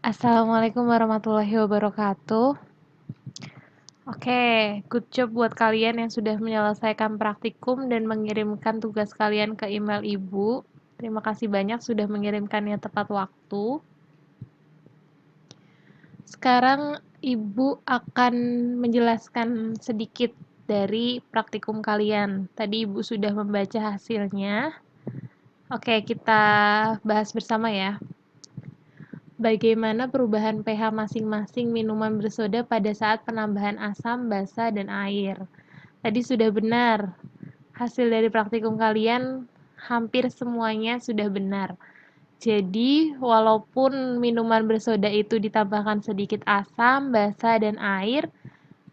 Assalamualaikum warahmatullahi wabarakatuh. Oke, good job buat kalian yang sudah menyelesaikan praktikum dan mengirimkan tugas kalian ke email Ibu. Terima kasih banyak sudah mengirimkannya tepat waktu. Sekarang Ibu akan menjelaskan sedikit dari praktikum kalian. Tadi Ibu sudah membaca hasilnya. Oke, kita bahas bersama ya. Bagaimana perubahan pH masing-masing minuman bersoda pada saat penambahan asam, basa, dan air? Tadi sudah benar. Hasil dari praktikum kalian hampir semuanya sudah benar. Jadi, walaupun minuman bersoda itu ditambahkan sedikit asam, basa, dan air,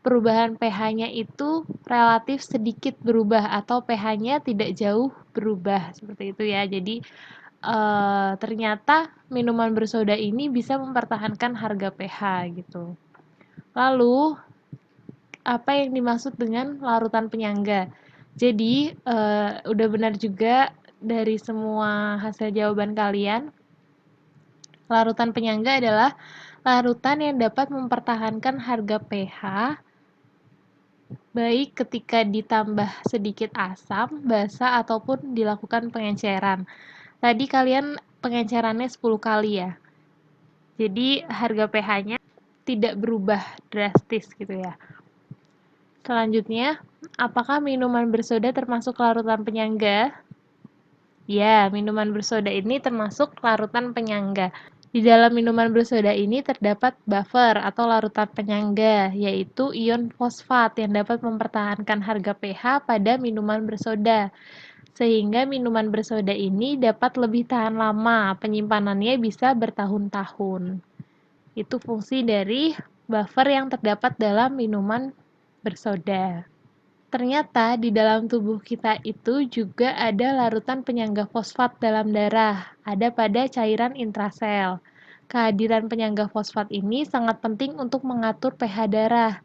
perubahan pH-nya itu relatif sedikit berubah atau pH-nya tidak jauh berubah. Seperti itu ya. Jadi, ternyata minuman bersoda ini bisa mempertahankan harga pH gitu. Lalu, apa yang dimaksud dengan larutan penyangga? Jadi, udah benar juga dari semua hasil jawaban kalian. Larutan penyangga adalah larutan yang dapat mempertahankan harga pH baik ketika ditambah sedikit asam, basa, ataupun dilakukan pengenceran. Tadi kalian pengencerannya 10 kali ya. Jadi harga pH-nya tidak berubah drastis gitu ya. Selanjutnya, apakah minuman bersoda termasuk larutan penyangga? Ya, minuman bersoda ini termasuk larutan penyangga. Di dalam minuman bersoda ini terdapat buffer atau larutan penyangga, yaitu ion fosfat yang dapat mempertahankan harga pH pada minuman bersoda. Sehingga minuman bersoda ini dapat lebih tahan lama, penyimpanannya bisa bertahun-tahun. Itu fungsi dari buffer yang terdapat dalam minuman bersoda. Ternyata di dalam tubuh kita itu juga ada larutan penyangga fosfat dalam darah, ada pada cairan intrasel. Kehadiran penyangga fosfat ini sangat penting untuk mengatur pH darah.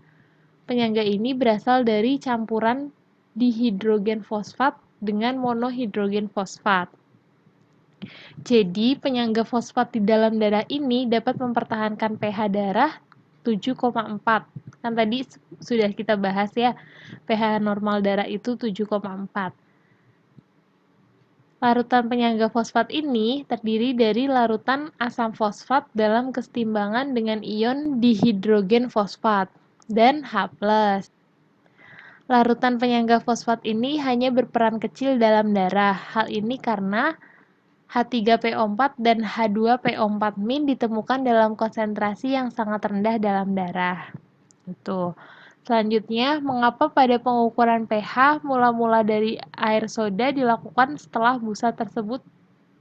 Penyangga ini berasal dari campuran dihidrogen fosfat dengan monohidrogen fosfat. Jadi, penyangga fosfat di dalam darah ini dapat mempertahankan pH darah 7,4. Kan tadi sudah kita bahas ya, pH normal darah itu 7,4. Larutan penyangga fosfat ini terdiri dari larutan asam fosfat dalam kesetimbangan dengan ion dihidrogen fosfat dan H+. Larutan penyangga fosfat ini hanya berperan kecil dalam darah. Hal ini karena H3PO4 dan H2PO4- ditemukan dalam konsentrasi yang sangat rendah dalam darah. Itu. Selanjutnya, mengapa pada pengukuran pH mula-mula dari air soda dilakukan setelah busa tersebut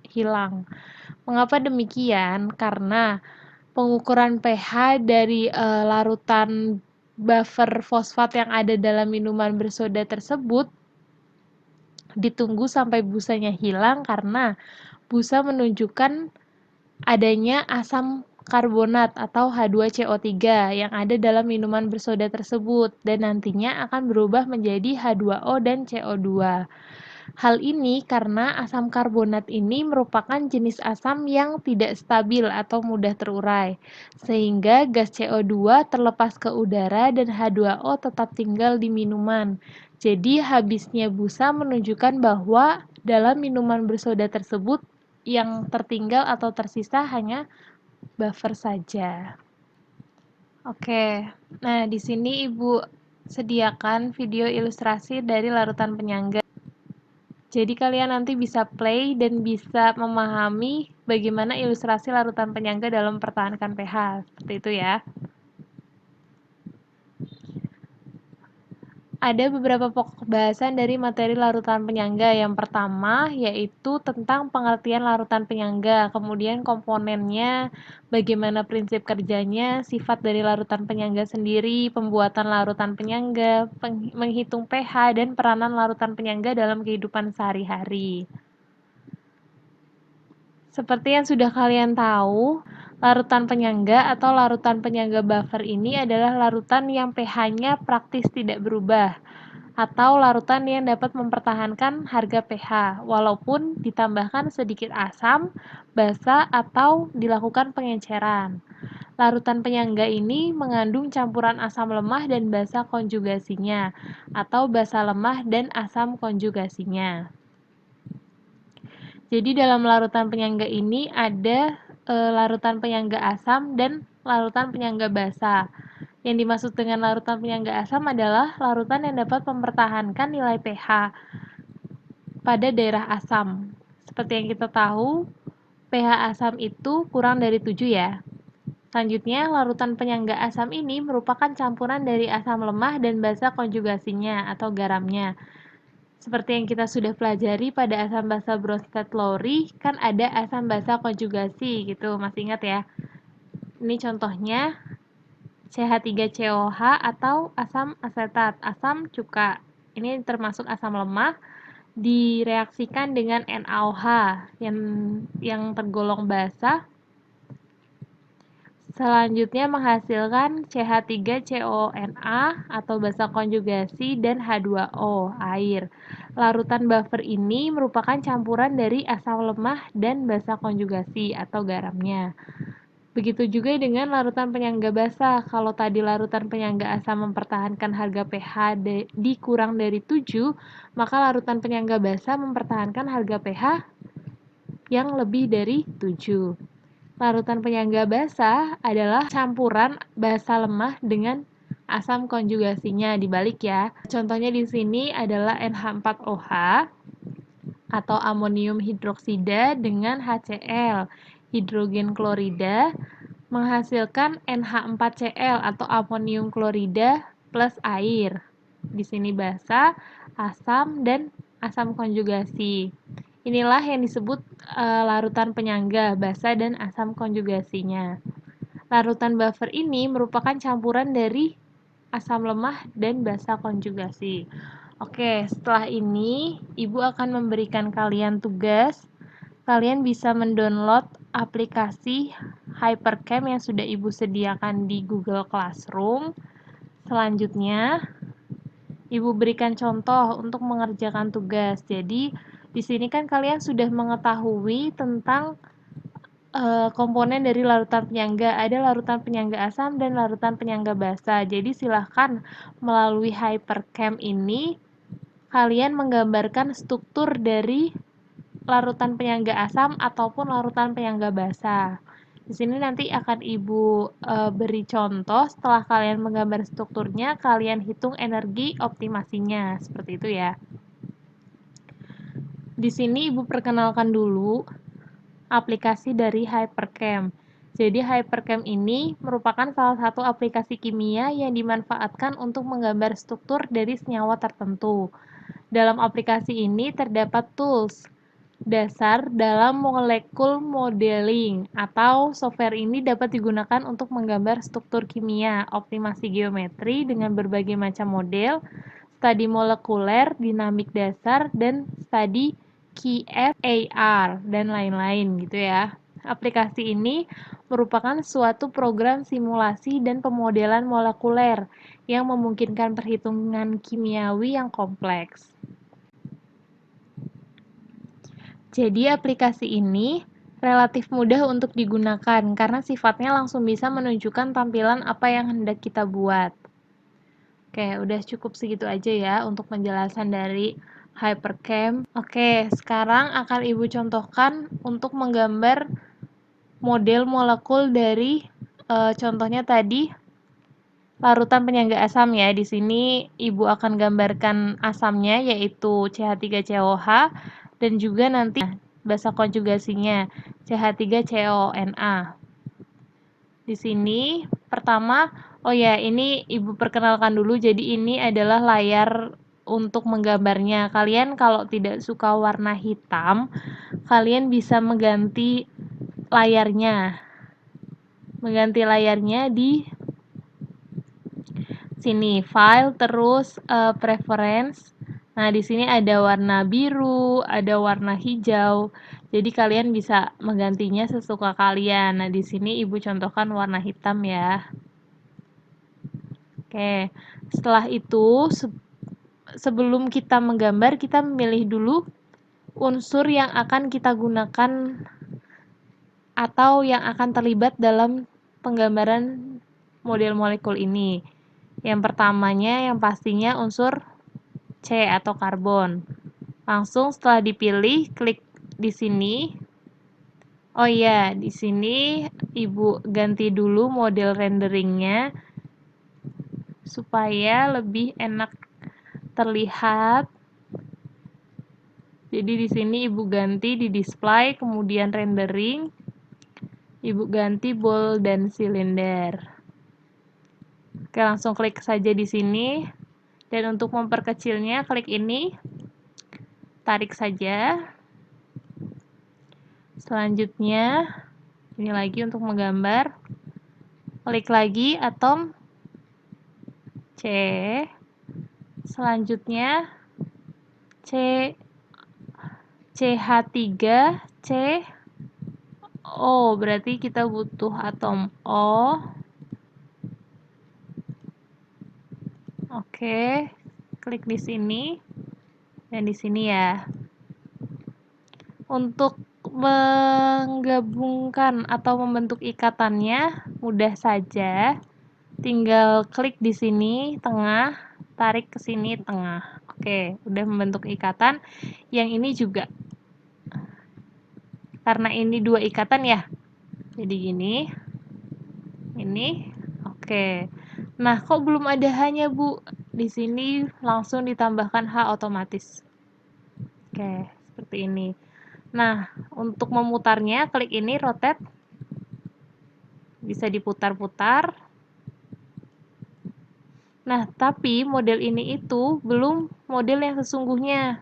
hilang? Mengapa demikian? Karena pengukuran pH dari larutan buffer fosfat yang ada dalam minuman bersoda tersebut ditunggu sampai busanya hilang karena busa menunjukkan adanya asam karbonat atau H2CO3 yang ada dalam minuman bersoda tersebut dan nantinya akan berubah menjadi H2O dan CO2. Hal ini karena asam karbonat ini merupakan jenis asam yang tidak stabil atau mudah terurai, sehingga gas CO2 terlepas ke udara dan H2O tetap tinggal di minuman. Jadi habisnya busa menunjukkan bahwa dalam minuman bersoda tersebut yang tertinggal atau tersisa hanya buffer saja. Oke, nah di sini Ibu sediakan video ilustrasi dari larutan penyangga. Jadi kalian nanti bisa play dan bisa memahami bagaimana ilustrasi larutan penyangga dalam mempertahankan pH. Seperti itu ya. Ada beberapa pokok bahasan dari materi larutan penyangga. Yang pertama yaitu tentang pengertian larutan penyangga, kemudian komponennya, bagaimana prinsip kerjanya, sifat dari larutan penyangga sendiri, pembuatan larutan penyangga, menghitung pH, dan peranan larutan penyangga dalam kehidupan sehari-hari. Seperti yang sudah kalian tahu, larutan penyangga atau larutan penyangga buffer ini adalah larutan yang pH-nya praktis tidak berubah, atau larutan yang dapat mempertahankan harga pH, walaupun ditambahkan sedikit asam, basa, atau dilakukan pengenceran. Larutan penyangga ini mengandung campuran asam lemah dan basa konjugasinya, atau basa lemah dan asam konjugasinya. Jadi dalam larutan penyangga ini ada larutan penyangga asam dan larutan penyangga basa. Yang dimaksud dengan larutan penyangga asam adalah larutan yang dapat mempertahankan nilai pH pada daerah asam. Seperti yang kita tahu, pH asam itu kurang dari 7 ya. Selanjutnya, larutan penyangga asam ini merupakan campuran dari asam lemah dan basa konjugasinya atau garamnya. Seperti yang kita sudah pelajari pada asam basa Bronsted Lowry, kan ada asam basa konjugasi gitu, masih ingat ya? Ini contohnya CH3COH atau asam asetat, asam cuka. Ini termasuk asam lemah, direaksikan dengan NaOH yang tergolong basa. Selanjutnya menghasilkan CH3CONA atau basa konjugasi dan H2O, air. Larutan buffer ini merupakan campuran dari asam lemah dan basa konjugasi atau garamnya. Begitu juga dengan larutan penyangga basa. Kalau tadi larutan penyangga asam mempertahankan harga pH di kurang dari 7, maka larutan penyangga basa mempertahankan harga pH yang lebih dari 7. Larutan penyangga basa adalah campuran basa lemah dengan asam konjugasinya dibalik ya. Contohnya di sini adalah NH4OH atau amonium hidroksida dengan HCl, hidrogen klorida, menghasilkan NH4Cl atau amonium klorida plus air. Di sini basa, asam, dan asam konjugasi. Inilah yang disebut larutan penyangga, basa dan asam konjugasinya. Larutan buffer ini merupakan campuran dari asam lemah dan basa konjugasi. Oke, setelah ini Ibu akan memberikan kalian tugas. Kalian bisa mendownload aplikasi Hypercam yang sudah Ibu sediakan di Google Classroom. Selanjutnya, Ibu berikan contoh untuk mengerjakan tugas. Jadi, di sini kan kalian sudah mengetahui tentang komponen dari larutan penyangga. Ada larutan penyangga asam dan larutan penyangga basa. Jadi, silahkan melalui Hypercam ini, kalian menggambarkan struktur dari larutan penyangga asam ataupun larutan penyangga basa. Di sini nanti akan Ibu beri contoh, setelah kalian menggambar strukturnya, kalian hitung energi optimasinya, seperti itu ya. Di sini Ibu perkenalkan dulu aplikasi dari Hypercam. Jadi Hypercam ini merupakan salah satu aplikasi kimia yang dimanfaatkan untuk menggambar struktur dari senyawa tertentu. Dalam aplikasi ini terdapat tools dasar dalam molekul modeling atau software ini dapat digunakan untuk menggambar struktur kimia, optimasi geometri dengan berbagai macam model, studi molekuler, dinamik dasar, dan studi QFAR, dan lain-lain gitu ya. Aplikasi ini merupakan suatu program simulasi dan pemodelan molekuler yang memungkinkan perhitungan kimiawi yang kompleks. Jadi aplikasi ini relatif mudah untuk digunakan karena sifatnya langsung bisa menunjukkan tampilan apa yang hendak kita buat. Oke, udah cukup segitu aja ya untuk penjelasan dari Hypercam. Oke, sekarang akan Ibu contohkan untuk menggambar model molekul dari contohnya tadi larutan penyangga asam ya. Di sini Ibu akan gambarkan asamnya yaitu CH3COH dan juga nanti basa konjugasinya CH3CONA. Di sini pertama, oh ya, ini Ibu perkenalkan dulu. Jadi ini adalah layar untuk menggambarnya. Kalian kalau tidak suka warna hitam, kalian bisa mengganti layarnya. Mengganti layarnya di sini file terus preference. Nah, di sini ada warna biru, ada warna hijau. Jadi kalian bisa menggantinya sesuka kalian. Nah, di sini Ibu contohkan warna hitam ya. Oke. Setelah itu sebelum kita menggambar, kita memilih dulu unsur yang akan kita gunakan atau yang akan terlibat dalam penggambaran model molekul ini. Yang pertamanya yang pastinya unsur C atau karbon. Langsung setelah dipilih, klik di sini. Oh iya, di sini Ibu ganti dulu model renderingnya supaya lebih enak terlihat. Jadi di sini Ibu ganti di display, kemudian rendering, Ibu ganti ball dan silinder. Oke, langsung klik saja di sini. Dan untuk memperkecilnya, klik ini, tarik saja. Selanjutnya, ini lagi untuk menggambar. Klik lagi atom C. Selanjutnya, CH3, O. Berarti kita butuh atom O. Oke, klik di sini dan di sini ya. Untuk menggabungkan atau membentuk ikatannya mudah saja. Tinggal klik di sini tengah, tarik ke sini tengah. Oke, udah membentuk ikatan. Yang ini juga. Karena ini dua ikatan ya. Jadi gini. Ini. Oke. Nah, kok belum ada H-nya, Bu? Di sini langsung ditambahkan H otomatis. Oke, seperti ini. Nah, untuk memutarnya, klik ini, rotate. Bisa diputar-putar. Nah, tapi model ini itu belum model yang sesungguhnya.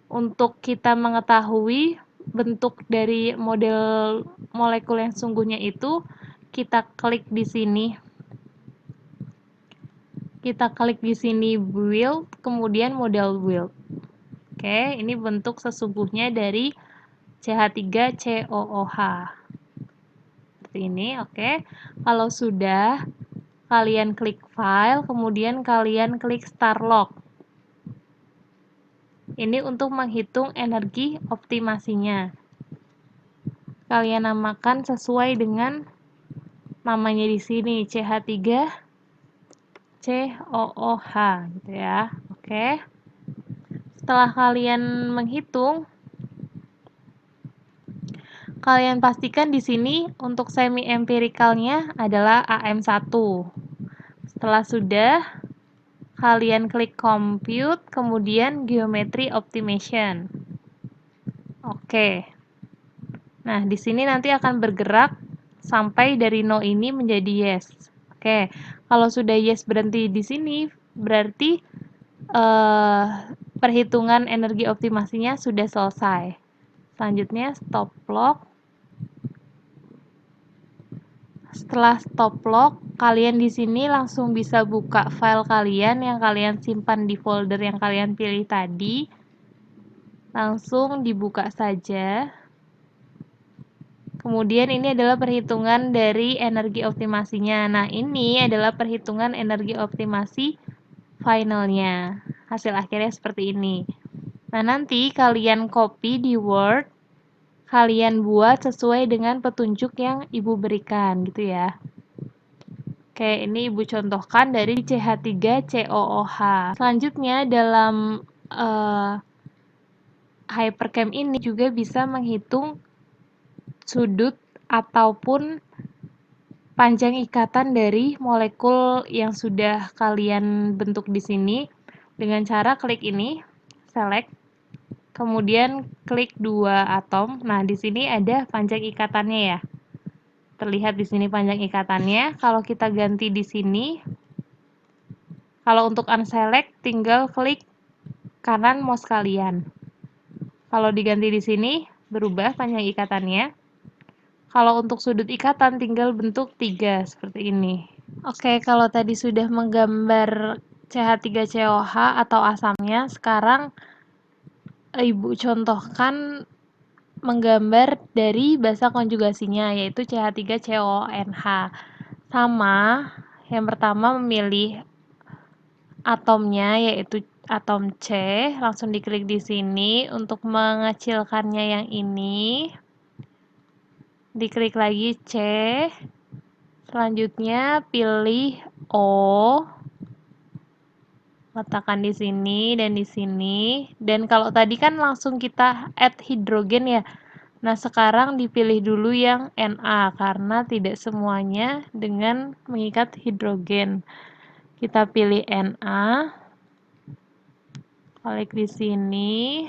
Untuk kita mengetahui bentuk dari model molekul yang sesungguhnya itu, kita klik di sini. Kita klik di sini build, kemudian model build. Oke, ini bentuk sesungguhnya dari CH3COOH. Seperti ini, oke. Kalau sudah, kalian klik file, kemudian kalian klik start log. Ini untuk menghitung energi optimasinya. Kalian namakan sesuai dengan namanya di sini, CH3COOH gitu ya. Oke. Setelah kalian menghitung, kalian pastikan di sini untuk semi empiricalnya adalah AM1. Setelah sudah, kalian klik compute, kemudian geometry optimization. Oke. Nah, di sini nanti akan bergerak sampai dari no ini menjadi yes. Oke. Kalau sudah yes berhenti di sini, berarti perhitungan energi optimasinya sudah selesai. Selanjutnya stop log. Setelah stop log, kalian di sini langsung bisa buka file kalian yang kalian simpan di folder yang kalian pilih tadi. Langsung dibuka saja. Kemudian ini adalah perhitungan dari energi optimasinya. Nah, ini adalah perhitungan energi optimasi finalnya. Hasil akhirnya seperti ini. Nah, nanti kalian copy di Word, kalian buat sesuai dengan petunjuk yang Ibu berikan, gitu ya. Oke, ini Ibu contohkan dari CH3COOH. Selanjutnya, dalam Hypercam ini juga bisa menghitung sudut ataupun panjang ikatan dari molekul yang sudah kalian bentuk di sini dengan cara klik ini, select, kemudian klik dua atom. Nah, di sini ada panjang ikatannya ya. Terlihat di sini panjang ikatannya. Kalau kita ganti di sini, kalau untuk unselect tinggal klik kanan mouse kalian. Kalau diganti di sini berubah panjang ikatannya. Kalau untuk sudut ikatan tinggal bentuk 3 seperti ini. Oke, kalau tadi sudah menggambar CH3COH atau asamnya, sekarang Ibu contohkan menggambar dari basa konjugasinya, yaitu CH3CONH. Sama, yang pertama memilih atomnya, yaitu atom C. Langsung diklik di sini untuk mengecilkannya yang ini. Diklik lagi C. Selanjutnya pilih O, letakkan di sini dan di sini. Dan kalau tadi kan langsung kita add hidrogen ya. Nah, sekarang dipilih dulu yang Na karena tidak semuanya dengan mengikat hidrogen. Kita pilih Na, klik di sini.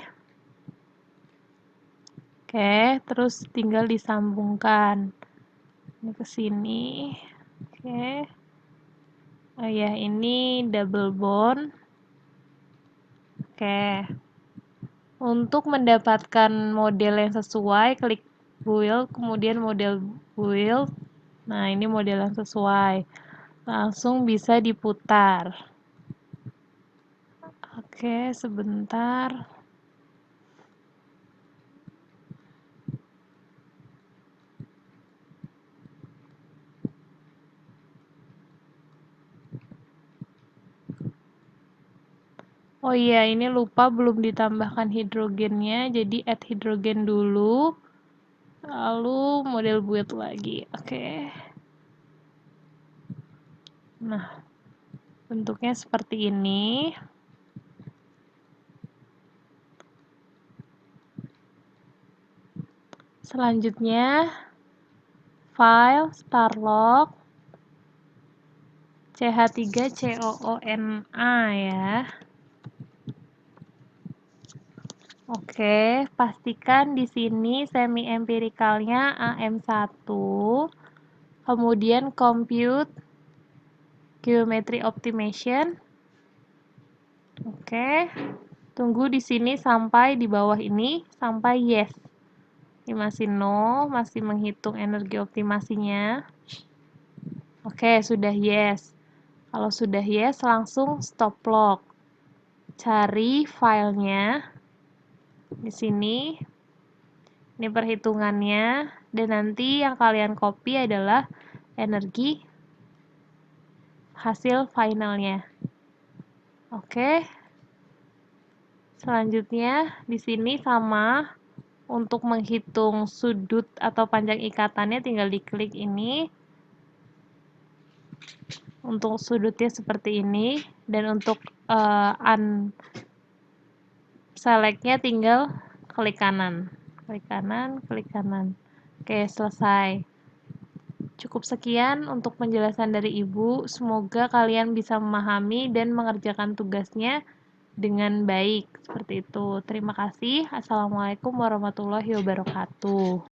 Oke, terus tinggal disambungkan. Ini ke sini. Oke. Oh ya, ini double bond. Oke. Untuk mendapatkan model yang sesuai, klik build, kemudian model build. Nah, ini model yang sesuai. Langsung bisa diputar. Oke, sebentar. Oh iya, ini lupa belum ditambahkan hidrogennya, jadi add hidrogen dulu. Lalu model build lagi. Oke. Nah, bentuknya seperti ini. Selanjutnya, file Starlog CH3COONA ya. Oke, pastikan di sini semi empirikalnya AM1. Kemudian compute geometry optimization. Oke. Tunggu di sini sampai di bawah ini sampai yes. Ini masih no, masih menghitung energi optimasinya. Oke, sudah yes. Kalau sudah yes, langsung stop log. Cari filenya di sini. Ini perhitungannya, dan nanti yang kalian copy adalah energi hasil finalnya. Oke. Selanjutnya di sini sama, untuk menghitung sudut atau panjang ikatannya tinggal diklik ini. Untuk sudutnya seperti ini, dan untuk unselect-nya tinggal klik kanan. Klik kanan, klik kanan. Oke, selesai. Cukup sekian untuk penjelasan dari Ibu. Semoga kalian bisa memahami dan mengerjakan tugasnya dengan baik. Seperti itu. Terima kasih. Assalamualaikum warahmatullahi wabarakatuh.